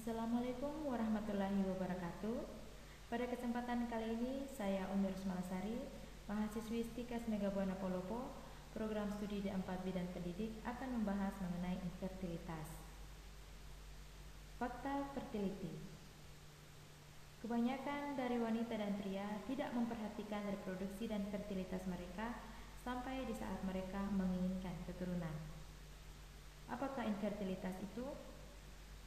Assalamualaikum warahmatullahi wabarakatuh. Pada kesempatan kali ini, saya Umi Rusmalasari, mahasiswi Stikas Megabuana Polopo, program studi D4 Bidang Pendidik akan membahas mengenai infertilitas. Fakta fertility. Kebanyakan dari wanita dan pria tidak memperhatikan reproduksi dan fertilitas mereka sampai di saat mereka menginginkan keturunan. Apakah infertilitas itu?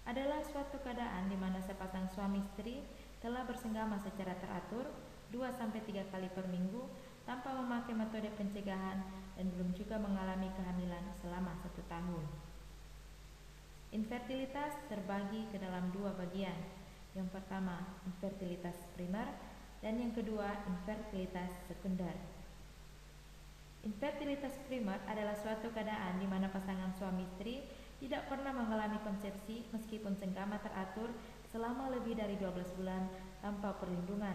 Adalah suatu keadaan di mana sepasang suami istri telah bersenggama secara teratur 2-3 kali per minggu tanpa memakai metode pencegahan dan belum juga mengalami kehamilan selama 1 tahun. Infertilitas terbagi ke dalam 2 bagian. Yang pertama, infertilitas primer, dan yang kedua, infertilitas sekunder. Infertilitas primer adalah suatu keadaan di mana pasangan suami istri tidak pernah mengalami konsepsi meskipun senggama teratur selama lebih dari 12 bulan tanpa perlindungan.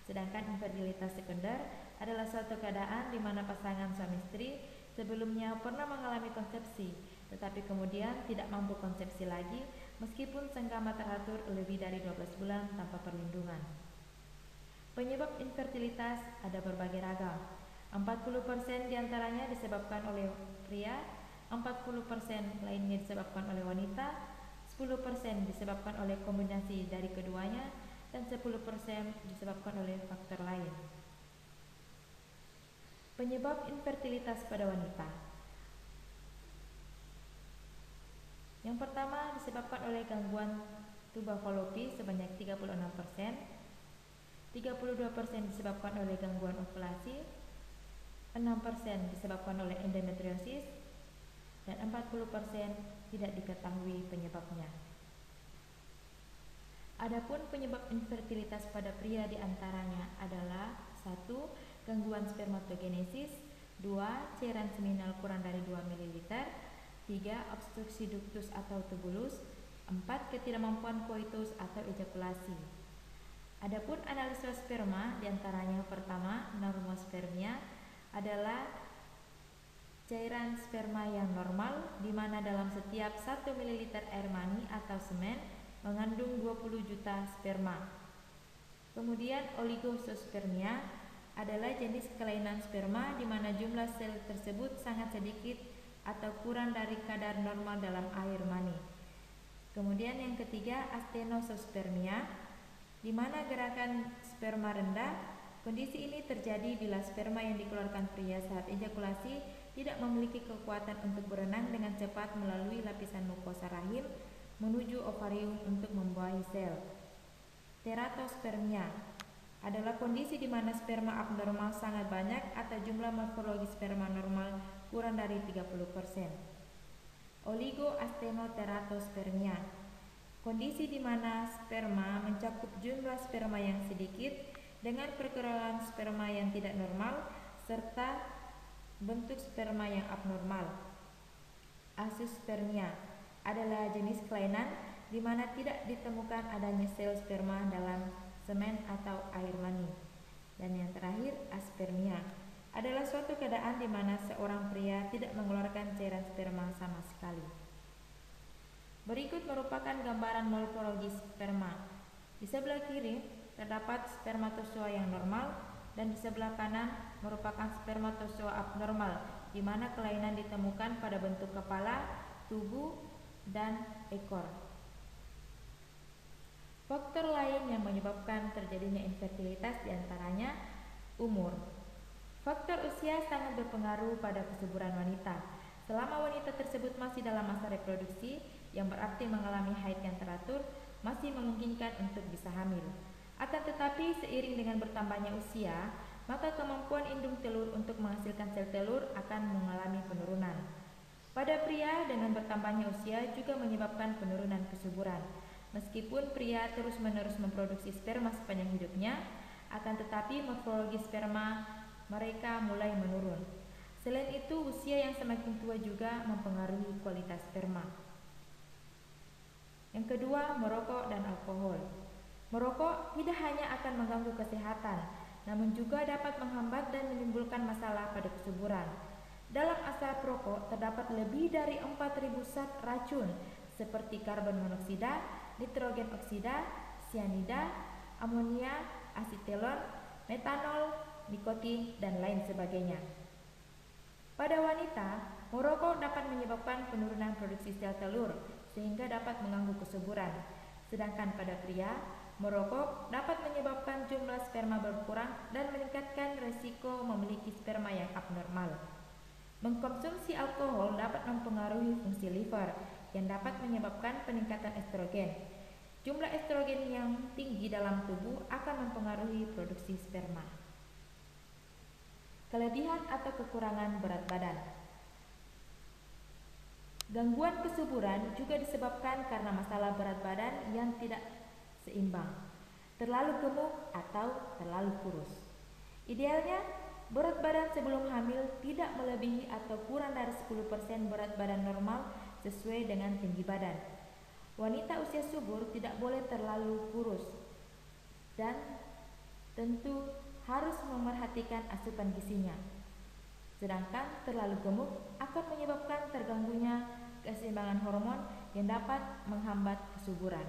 Sedangkan infertilitas sekunder adalah suatu keadaan di mana pasangan suami istri sebelumnya pernah mengalami konsepsi, tetapi kemudian tidak mampu konsepsi lagi meskipun senggama teratur lebih dari 12 bulan tanpa perlindungan. Penyebab infertilitas ada berbagai ragam. 40% diantaranya disebabkan oleh pria, 40% lainnya disebabkan oleh wanita, 10% disebabkan oleh kombinasi dari keduanya, dan 10% disebabkan oleh faktor lain. Penyebab infertilitas pada wanita. Yang pertama disebabkan oleh gangguan tuba falopi sebanyak 36%, 32% disebabkan oleh gangguan ovulasi, 6% disebabkan oleh endometriosis, dan 40% tidak diketahui penyebabnya. Adapun penyebab infertilitas pada pria diantaranya adalah 1. Gangguan spermatogenesis, 2. Cairan seminal kurang dari 2 ml, 3. Obstruksi duktus atau tubulus, 4. Ketidakmampuan koitus atau ejakulasi. Adapun analisa sperma diantaranya pertama, normospermia adalah cairan sperma yang normal di mana dalam setiap 1 ml air mani atau semen mengandung 20 juta sperma. Kemudian oligospermia adalah jenis kelainan sperma di mana jumlah sel tersebut sangat sedikit atau kurang dari kadar normal dalam air mani. Kemudian yang ketiga, astenospermia di mana gerakan sperma rendah. Kondisi ini terjadi bila sperma yang dikeluarkan pria saat ejakulasi tidak memiliki kekuatan untuk berenang dengan cepat melalui lapisan mukosa rahim menuju ovarium untuk membuahi sel. Teratospermia adalah kondisi di mana sperma abnormal sangat banyak atau jumlah morfologi sperma normal kurang dari 30%. Oligoastenoteratospermia, kondisi di mana sperma mencakup jumlah sperma yang sedikit dengan pergerakan sperma yang tidak normal serta bentuk sperma yang abnormal. Azoospermia adalah jenis kelainan di mana tidak ditemukan adanya sel sperma dalam semen atau air mani. Dan yang terakhir, aspermia adalah suatu keadaan di mana seorang pria tidak mengeluarkan cairan sperma sama sekali. Berikut merupakan gambaran morfologi sperma. Di sebelah kiri terdapat spermatozoa yang normal dan di sebelah kanan merupakan spermatozoa abnormal di mana kelainan ditemukan pada bentuk kepala, tubuh, dan ekor. Faktor lain yang menyebabkan terjadinya infertilitas diantaranya umur. Faktor usia sangat berpengaruh pada kesuburan wanita. Selama wanita tersebut masih dalam masa reproduksi, yang berarti mengalami haid yang teratur, masih memungkinkan untuk bisa hamil. Akan tetapi seiring dengan bertambahnya usia, maka kemampuan indung telur untuk menghasilkan sel telur akan mengalami penurunan. Pada pria dengan bertambahnya usia juga menyebabkan penurunan kesuburan. Meskipun pria terus-menerus memproduksi sperma sepanjang hidupnya, akan tetapi morfologi sperma mereka mulai menurun. Selain itu, usia yang semakin tua juga mempengaruhi kualitas sperma. Yang kedua, merokok dan alkohol. Merokok tidak hanya akan mengganggu kesehatan, namun juga dapat menghambat dan menimbulkan masalah pada kesuburan. Dalam asap rokok terdapat lebih dari 4.000 zat racun seperti karbon monoksida, nitrogen oksida, sianida, amonia, asitelon, metanol, nikotin, dan lain sebagainya. Pada wanita, merokok dapat menyebabkan penurunan produksi sel telur sehingga dapat mengganggu kesuburan. Sedangkan pada pria, merokok dapat menyebabkan jumlah sperma berkurang dan meningkatkan risiko memiliki sperma yang abnormal. Mengkonsumsi alkohol dapat mempengaruhi fungsi liver yang dapat menyebabkan peningkatan estrogen. Jumlah estrogen yang tinggi dalam tubuh akan mempengaruhi produksi sperma. Kelebihan atau kekurangan berat badan. Gangguan kesuburan juga disebabkan karena masalah berat badan yang tidak seimbang, terlalu gemuk atau terlalu kurus. Idealnya, berat badan sebelum hamil tidak melebihi atau kurang dari 10% berat badan normal sesuai dengan tinggi badan. Wanita usia subur tidak boleh terlalu kurus dan tentu harus memerhatikan asupan gizinya. Sedangkan terlalu gemuk akan menyebabkan terganggunya keseimbangan hormon yang dapat menghambat kesuburan.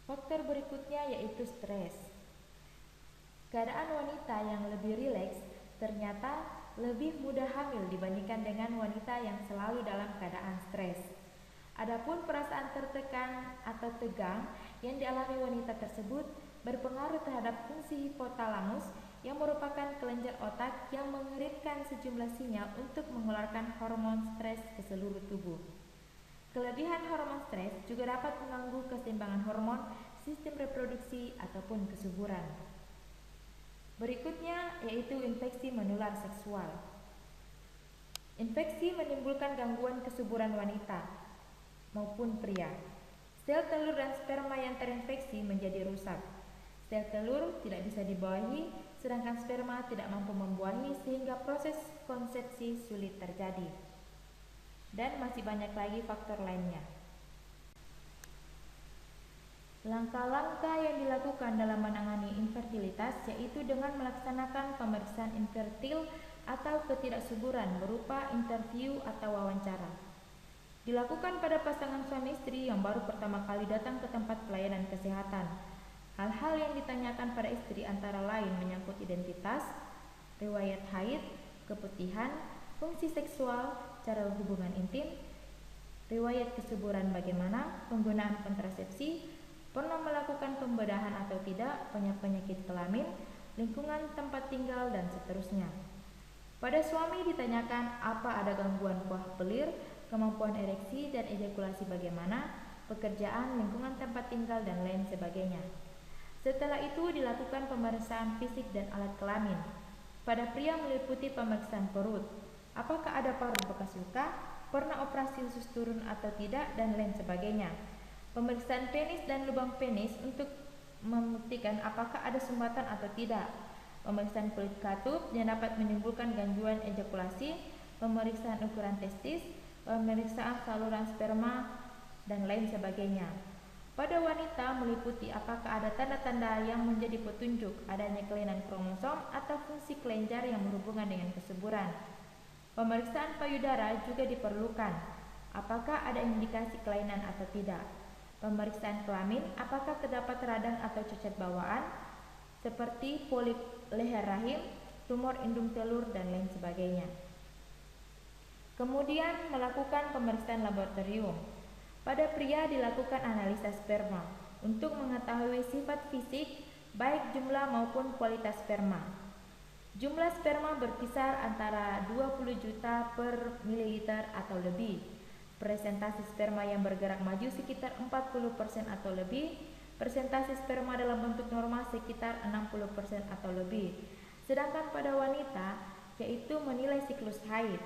Faktor berikutnya yaitu stres. Keadaan wanita yang lebih rileks ternyata lebih mudah hamil dibandingkan dengan wanita yang selalu dalam keadaan stres. Adapun perasaan tertekan atau tegang yang dialami wanita tersebut berpengaruh terhadap fungsi hipotalamus yang merupakan kelenjar otak yang mengirimkan sejumlah sinyal untuk mengeluarkan hormon stres ke seluruh tubuh. Kelebihan hormon stres juga dapat mengganggu keseimbangan hormon, sistem reproduksi, ataupun kesuburan. Berikutnya yaitu infeksi menular seksual. Infeksi menimbulkan gangguan kesuburan wanita maupun pria. Sel telur dan sperma yang terinfeksi menjadi rusak. Sel telur tidak bisa dibuahi, sedangkan sperma tidak mampu membuahi sehingga proses konsepsi sulit terjadi. Dan masih banyak lagi faktor lainnya. Langkah-langkah yang dilakukan dalam menangani infertilitas yaitu dengan melaksanakan pemeriksaan infertil atau ketidaksuburan berupa interview atau wawancara. Dilakukan pada pasangan suami istri yang baru pertama kali datang ke tempat pelayanan kesehatan. Hal-hal yang ditanyakan pada istri antara lain menyangkut identitas, riwayat haid, keputihan, fungsi seksual, cara hubungan intim, riwayat kesuburan bagaimana, penggunaan kontrasepsi, pernah melakukan pembedahan atau tidak, penyakit kelamin, lingkungan tempat tinggal, dan seterusnya. Pada suami ditanyakan apa ada gangguan buah pelir, kemampuan ereksi dan ejakulasi bagaimana, pekerjaan, lingkungan tempat tinggal, dan lain sebagainya. Setelah itu dilakukan pemeriksaan fisik dan alat kelamin. Pada pria meliputi pemeriksaan perut, apakah ada paru bekas luka, pernah operasi usus turun atau tidak, dan lain sebagainya. Pemeriksaan penis dan lubang penis untuk membuktikan apakah ada sumbatan atau tidak. Pemeriksaan kulit katup yang dapat menimbulkan gangguan ejakulasi, pemeriksaan ukuran testis, pemeriksaan saluran sperma, dan lain sebagainya. Pada wanita meliputi apakah ada tanda-tanda yang menjadi petunjuk adanya kelainan kromosom atau fungsi kelenjar yang berhubungan dengan kesuburan. Pemeriksaan payudara juga diperlukan. Apakah ada indikasi kelainan atau tidak? Pemeriksaan kelamin, apakah terdapat radang atau cacat bawaan seperti polip leher rahim, tumor indung telur, dan lain sebagainya. Kemudian melakukan pemeriksaan laboratorium. Pada pria dilakukan analisa sperma untuk mengetahui sifat fisik baik jumlah maupun kualitas sperma. Jumlah sperma berkisar antara 20 juta per mililiter atau lebih. Presentasi sperma yang bergerak maju sekitar 40% atau lebih. Persentase sperma dalam bentuk normal sekitar 60% atau lebih. Sedangkan pada wanita yaitu menilai siklus haid,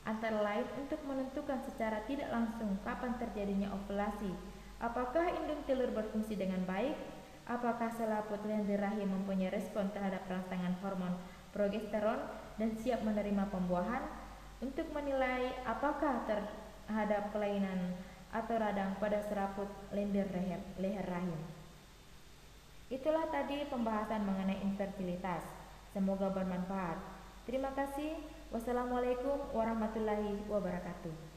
antara lain untuk menentukan secara tidak langsung kapan terjadinya ovulasi, apakah indung telur berfungsi dengan baik, apakah selaput lendir rahim mempunyai respon terhadap rangsangan hormon progesteron dan siap menerima pembuahan, untuk menilai apakah terhadap kelainan atau radang pada seraput lendir leher rahim. Itulah tadi pembahasan mengenai infertilitas. Semoga bermanfaat. Terima kasih. Wassalamualaikum warahmatullahi wabarakatuh.